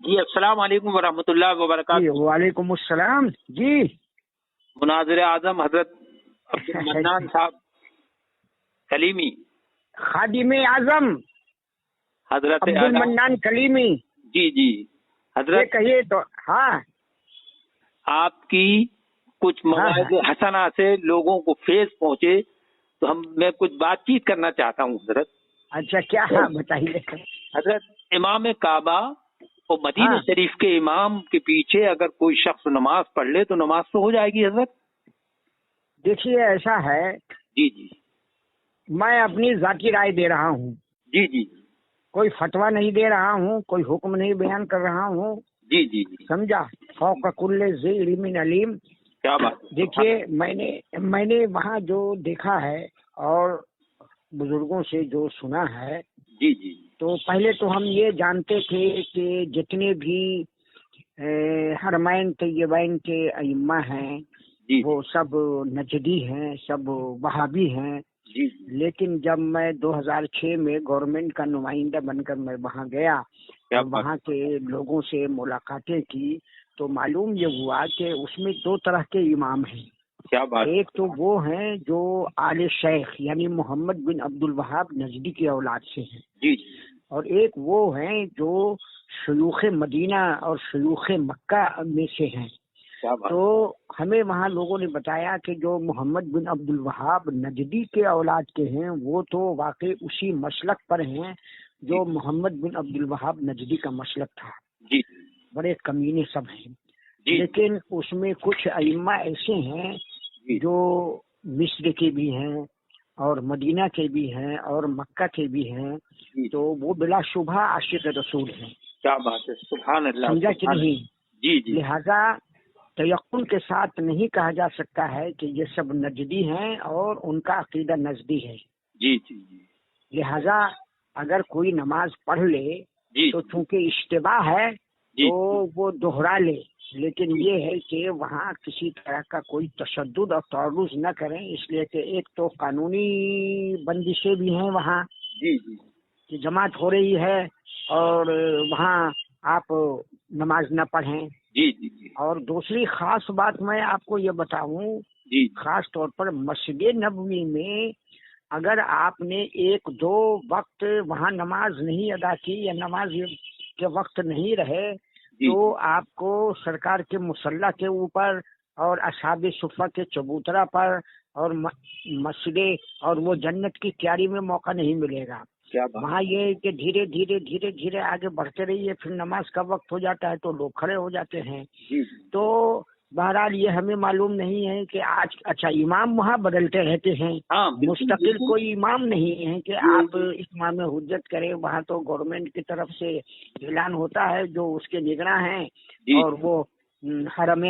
جی السلام علیکم ورحمۃ اللہ وبرکاتہ. جی وعلیکم السلام جی. مناظر اعظم حضرت عبد المنان صاحب کلیمی، خادم اعظم حضرت عبد المنان کلیمی. جی جی یہ حضرت، کہیے تو. ہاں آپ کی کچھ مواعظ حسنہ سے لوگوں کو فیض پہنچے تو میں کچھ بات چیت کرنا چاہتا ہوں حضرت. اچھا کیا بتائیے. حضرت امام کعبہ اور مدینہ شریف کے امام کے پیچھے اگر کوئی شخص نماز پڑھ لے تو نماز تو ہو جائے گی حضرت؟ دیکھیے ایسا ہے، جی جی میں اپنی ذاتی رائے دے رہا ہوں، جی جی کوئی فتویٰ نہیں دے رہا ہوں، کوئی حکم نہیں بیان کر رہا ہوں. جی جی جی سمجھا؟ فوق کل ذی علم علیم. کیا بات ہے. دیکھیے میں نے وہاں جو دیکھا ہے اور بزرگوں سے جو سنا ہے، جی جی تو پہلے تو ہم یہ جانتے تھے کہ جتنے بھی حرمین طیبین کے ائمہ ہیں جی وہ سب نجدی ہیں، سب وہابی ہیں. جی لیکن جب میں 2006 میں گورنمنٹ کا نمائندہ بن کر میں وہاں گیا اور وہاں کے لوگوں سے ملاقاتیں کی تو معلوم یہ ہوا کہ اس میں دو طرح کے امام ہیں. کیا بات. ایک تو وہ ہیں جو آل شیخ یعنی محمد بن عبد الوہاب نجدی کی اولاد سے ہیں، جی اور ایک وہ ہیں جو شیوخ مدینہ اور شیوخ مکہ میں سے ہیں. تو ہمیں وہاں لوگوں نے بتایا کہ جو محمد بن عبد الوہاب نجدی کے اولاد کے ہیں وہ تو واقعی اسی مسلک پر ہیں جو محمد بن عبد الوہاب نجدی کا مسلک تھا. جی بڑے کمینے سب ہیں. جی لیکن اس میں کچھ ائمہ ایسے ہیں جو مصر کے بھی ہیں اور مدینہ کے بھی ہیں اور مکہ کے بھی ہیں، تو وہ بلا شبہ عاشق رسول ہیں. کیا بات ہے. سبحان اللہ. سمجھا کہ نہیں؟ جی جی لہذا تیقن کے ساتھ نہیں کہا جا سکتا ہے کہ یہ سب نجدی ہیں اور ان کا عقیدہ نجدی ہے. جی جی جی لہذا اگر کوئی نماز پڑھ لے جی تو چونکہ اشتباہ ہے تو وہ دوہرا لے، لیکن یہ ہے کہ وہاں کسی طرح کا کوئی تشدد اور تعرض نہ کریں، اس لیے کہ ایک تو قانونی بندشیں بھی ہیں وہاں جی جی کہ جماعت ہو رہی ہے اور وہاں آپ نماز نہ پڑھیں. جی جی جی اور دوسری خاص بات میں آپ کو یہ بتاؤں، جی خاص طور پر مسجد نبوی میں اگر آپ نے ایک دو وقت وہاں نماز نہیں ادا کی یا نماز کے وقت نہیں رہے تو آپ کو سرکار کے مصلی کے اوپر اور اصحاب صفہ کے چبوترا پر اور مسجد اور وہ جنت کی کیاری میں موقع نہیں ملے گا. وہاں یہ ہے کہ دھیرے دھیرے دھیرے دھیرے آگے بڑھتے رہیے، پھر نماز کا وقت ہو جاتا ہے تو لوگ کھڑے ہو جاتے ہیں. تو بہرحال یہ ہمیں معلوم نہیں ہے کہ آج اچھا امام وہاں بدلتے رہتے ہیں، مستقل کوئی امام نہیں ہے کہ آپ امام حجت کریں. وہاں تو گورنمنٹ کی طرف سے اعلان ہوتا ہے، جو اس کے نگراں ہیں اور وہ حرم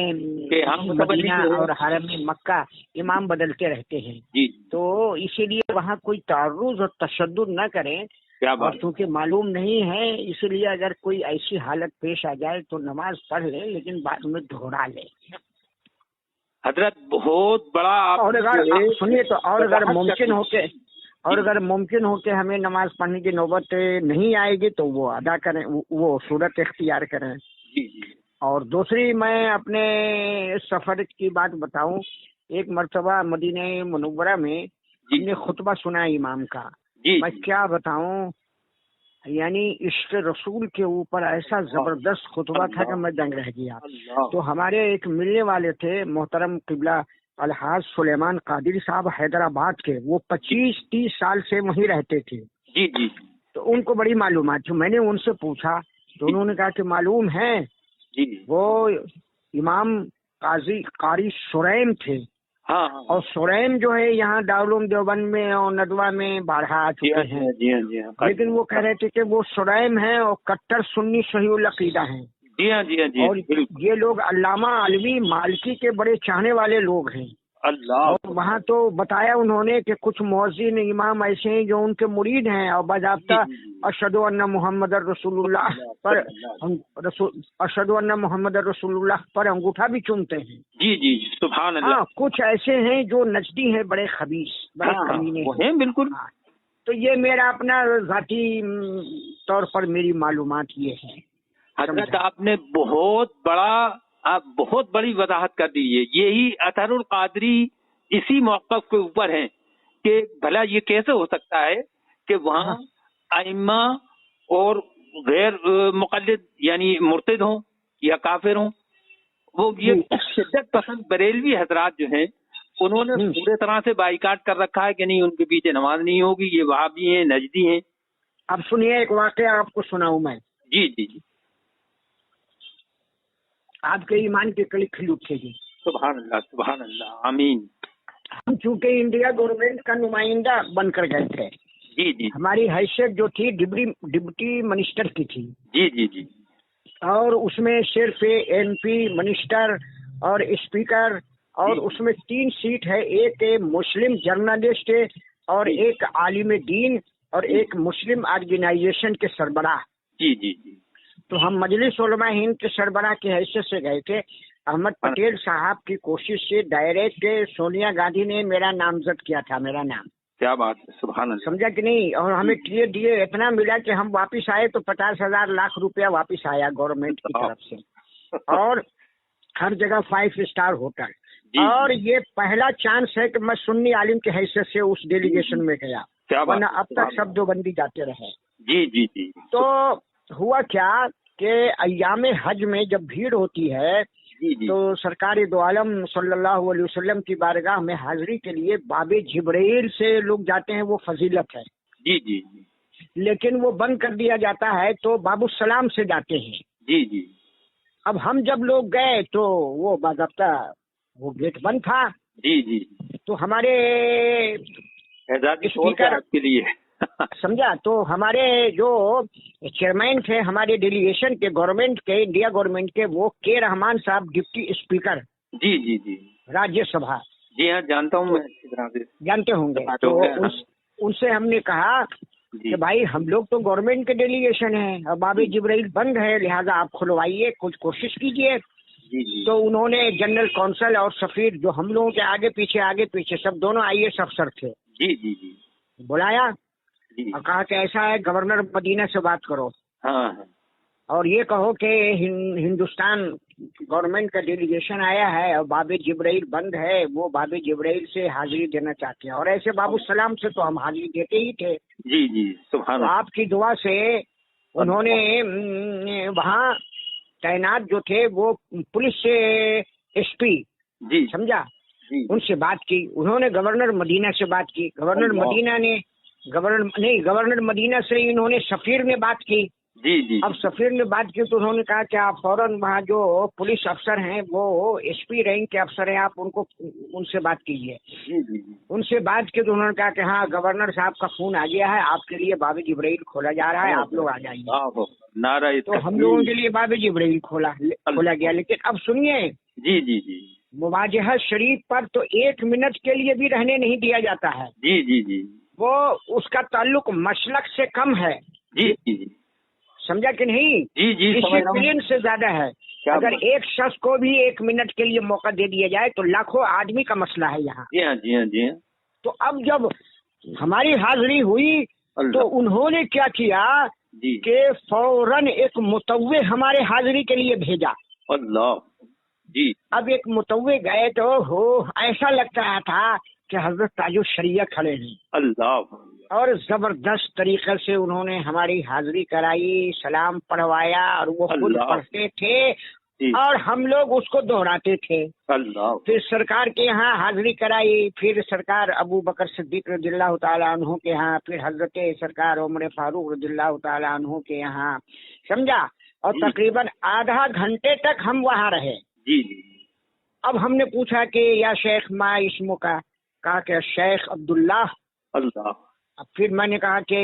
مدینہ اور حرم مکہ امام بدلتے رہتے ہیں. تو اسی لیے وہاں کوئی تعرض اور تشدد نہ کریں، اور چونکہ معلوم نہیں ہے اس لیے اگر کوئی ایسی حالت پیش آ جائے تو نماز پڑھ لے لیکن بعد میں دوہرا لے. حضرت بہت بڑا اور اگر سنیے تو اور اگر ممکن ہو کہ ہمیں نماز پڑھنے کی نوبت نہیں آئے گی تو وہ ادا کریں، وہ صورت اختیار کریں. اور دوسری میں اپنے سفر کی بات بتاؤں. ایک مرتبہ مدینہ منورہ میں ہم نے خطبہ سنا امام کا. میں کیا بتاؤں، یعنی عشق رسول کے اوپر ایسا زبردست خطبہ تھا کہ میں دنگ رہ گیا. تو ہمارے ایک ملنے والے تھے محترم قبلہ الحاظ سلیمان قادری صاحب حیدرآباد کے، وہ 25-30 سال سے وہیں رہتے تھے. تو ان کو بڑی معلومات تھی. میں نے ان سے پوچھا تو انہوں نے کہا کہ معلوم ہے وہ امام قاری سریم تھے، اور سریم جو ہے یہاں دارالعلوم دیوبند میں اور ندوہ میں بارہا آ چکے ہیں. لیکن وہ کہہ رہے تھے کہ وہ سریم ہیں اور کٹر سنی صحیح العقیدہ ہیں. اور یہ لوگ علامہ علوی مالکی کے بڑے چاہنے والے لوگ ہیں. اور وہاں تو بتایا انہوں نے کہ کچھ مؤذن امام ایسے ہیں جو ان کے مرید ہیں اور باضابطہ اشہد ان محمد رسول اللہ پر انگوٹھا بھی چومتے ہیں. جی سبحان اللہ. ہاں کچھ ایسے ہیں جو نجدی ہیں، بڑے خبیث، بڑے کمینے ہیں. بالکل. تو یہ میرا اپنا ذاتی طور پر میری معلومات یہ ہے. حضرت آپ نے بہت بڑی وضاحت کر دی ہے. یہی اطہر القادری اسی موقف کے اوپر ہیں کہ بھلا یہ کیسے ہو سکتا ہے کہ وہاں ائمہ اور غیر مقلد یعنی مرتد ہوں یا کافر ہوں. وہ یہ شدت پسند بریلوی حضرات جو ہیں انہوں نے پورے طرح سے بائیکاٹ کر رکھا ہے کہ نہیں ان کے پیچھے نماز نہیں ہوگی, یہ وہابی ہیں, نجدی ہیں. اب سنیے ایک واقعہ آپ کو سناؤں میں. جی جی جی. آپ کے ایمان کی کڑی کھل اٹھے گی. سبحان اللہ سبحان اللہ آمین. ہم چونکہ انڈیا گورنمنٹ کا نمائندہ بن کر گئے تھے. جی جی. ہماری حیثیت جو تھی ڈپٹی منسٹر کی تھی. جی جی جی. اور اس میں صرف ایم پی منسٹر اور اسپیکر اور اس میں 3 سیٹ ہے, ایک مسلم جرنلسٹ اور ایک عالم دین اور ایک مسلم آرگنائزیشن کے سربراہ. جی جی جی. تو ہم مجلس علماء ہند کے سربراہ کی حیثیت سے گئے تھے. احمد پٹیل صاحب کی کوشش سے ڈائریکٹ سونیا گاندھی نے میرا نامزد کیا تھا, میرا نام. کیا بات ہے, سبحان اللہ. سمجھا کہ نہیں. اور ہمیں ٹیے اتنا ملا کہ ہم واپس آئے تو 50,000 لاکھ روپیہ واپس آیا گورنمنٹ کی طرف سے, اور ہر جگہ 5 اسٹار ہوٹل. اور یہ پہلا چانس ہے کہ میں سنی عالم کی حیثیت سے اس ڈیلیگیشن میں گیا, ورنہ اب تک سب دیوبندی جاتے رہے. جی جی جی. تو ہوا کیا کہ ایام حج میں جب بھیڑ ہوتی ہے تو سرکار دو عالم صلی اللہ علیہ وسلم کی بارگاہ میں حاضری کے لیے باب جبرائیل سے لوگ جاتے ہیں, وہ فضیلت ہے. جی جی. لیکن وہ بند کر دیا جاتا ہے تو باب السلام سے جاتے ہیں. جی جی. اب ہم جب لوگ گئے تو وہ باضابطہ وہ گیٹ بند تھا. جی جی. تو ہمارے اسپیکر کے لیے سمجھا, تو ہمارے جو چیئرمین تھے ہمارے ڈیلیگیشن کے گورنمنٹ کے, انڈیا گورنمنٹ کے, وہ کے رحمان صاحب ڈپٹی اسپیکر. جی جی جی. راجیہ سبھا. جی ہاں جانتا ہوں میں اچھی طرح سے. جانتے ہوں گے. تو ان سے ہم نے کہا کہ بھائی ہم لوگ تو گورنمنٹ کے ڈیلیگیشن ہیں اور باب جبرائیل بند ہے, لہذا آپ کھلوائیے, کچھ کوشش کیجیے. تو انہوں نے جنرل کونسل اور سفیر جو ہم لوگوں کے آگے پیچھے سب دونوں IAS افسر تھے. جی جی جی. بلایا اور کہا کہ ایسا ہے گورنر مدینہ سے بات کرو اور یہ کہو کہ ہندوستان گورنمنٹ کا ڈیلیگیشن آیا ہے اور باب جبرائیل بند ہے, وہ باب جبرائیل سے حاضری دینا چاہتے ہیں. اور ایسے باب السلام سے تو ہم حاضری دیتے ہی تھے. جی جی سبحان اللہ. آپ کی دعا سے انہوں نے وہاں تعینات جو تھے وہ پولیس سے SP جی سمجھا, ان سے بات کی. انہوں نے گورنر مدینہ سے بات کی. گورنر مدینہ سے انہوں نے سفیر نے بات کی. جی جی. اب سفیر نے بات کی تو انہوں نے کہا کہ آپ فوراً وہاں جو پولیس افسر ہیں وہ SP رینک کے افسر ہیں, آپ ان سے بات کیجیے. ان سے بات کی تو انہوں نے کہا کہ ہاں گورنر صاحب کا فون آ گیا ہے, آپ کے لیے باب جبرائیل کھولا جا رہا ہے, آپ لوگ آ جائیے. تو ہم لوگوں کے لیے باب جبرائیل کھولا گیا. لیکن اب سنیے, جی جی جی, مواجہہ شریف پر تو 1 منٹ کے لیے بھی رہنے نہیں دیا جاتا ہے. جی جی جی. وہ اس کا تعلق مسلک سے کم ہے. جی جی جی. سمجھا کہ نہیں. جی جی. ڈسپلن سے زیادہ ہے. اگر ایک شخص کو بھی 1 منٹ کے لیے موقع دے دیا جائے تو لاکھوں آدمی کا مسئلہ ہے یہاں. جی ہاں جی ہاں جی ہاں. تو اب جب ہماری حاضری ہوئی تو انہوں نے کیا کیا کہ فوراً ایک متوع ہمارے حاضری کے لیے بھیجا. اللہ. جی. اب ایک متوع گئے تو ایسا لگ رہا تھا کہ حضرت تاج الشریعہ کھڑے ہیں. اللہ. اور زبردست طریقے سے انہوں نے ہماری حاضری کرائی, سلام پڑھوایا, اور وہ خود پڑھتے تھے اور ہم لوگ اس کو دہراتے تھے. اللہ. پھر سرکار کے یہاں حاضری کرائی, پھر سرکار ابو بکر صدیق رضی اللہ تعالیٰ عنہ کے یہاں, پھر حضرت سرکار عمر فاروق رضی اللہ تعالیٰ عنہ کے یہاں, سمجھا. اور تقریباً آدھا گھنٹے تک ہم وہاں رہے. جی جی. اب ہم نے پوچھا کہ یا شیخ ما اسمو کا, کہا کہ شیخ عبداللہ. اللہ. پھر میں نے کہا کہ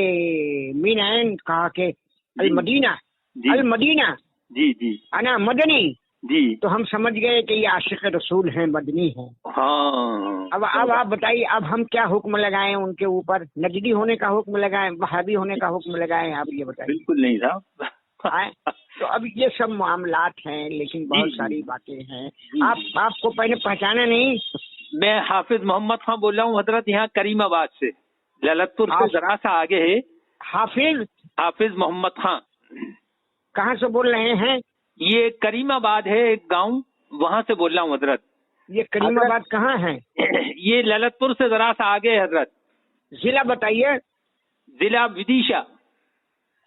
مین اینڈ, کہا کہ المدینہ. المدینہ. جی جی. انا مدنی. جی. تو ہم سمجھ گئے کہ یہ عاشق رسول ہیں, مدنی ہیں. ہاں. اب آپ بتائیے, اب ہم کیا حکم لگائیں ان کے اوپر؟ نجدی ہونے کا حکم لگائیں, وہابی ہونے کا حکم لگائیں؟ آپ یہ بتائیے. بالکل نہیں صاحب. تو اب یہ سب معاملات ہیں, لیکن بہت ساری باتیں ہیں. آپ کو پہلے پہچانا نہیں. میں حافظ محمد خان بول رہا ہوں حضرت, یہاں کریم آباد سے, للت پور سے ذرا سا آگے ہے. حافظ محمد خان. کہاں سے بول رہے ہیں؟ یہ کریم آباد ہے ایک گاؤں، وہاں سے بول رہا ہوں حضرت۔ یہ کریم آباد کہاں ہے؟ یہ للت پور سے ذرا سا آگے حضرت۔ ضلع بتائیے۔ ضلع ودیشا۔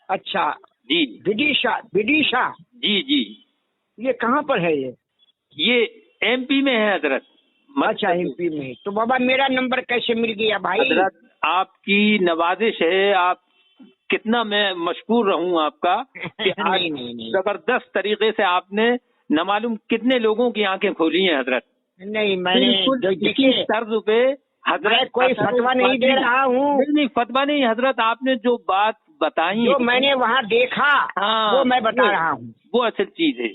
اچھا جی ودیشا۔ جی جی۔ یہ کہاں پر ہے یہ ایم پی میں ہے حضرت۔ اچھا ایم پی میں۔ تو بابا میرا نمبر کیسے مل گیا بھائی؟ حضرت آپ کی نوازش ہے، آپ کتنا میں مشکور رہوں آپ کا کہ آج زبردست طریقے سے آپ نے نہ معلوم کتنے لوگوں کی آنکھیں کھولی ہیں حضرت۔ نہیں میں نے طرز پہ حضرت کوئی فتوا نہیں دے رہا ہوں۔ نہیں فتوا نہیں حضرت، آپ نے جو بات بتائی جو میں نے وہاں دیکھا وہ میں بتا رہا ہوں، وہ اصل چیز ہے،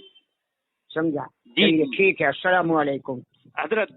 سمجھا؟ جی ٹھیک ہے، السلام علیکم حضرت۔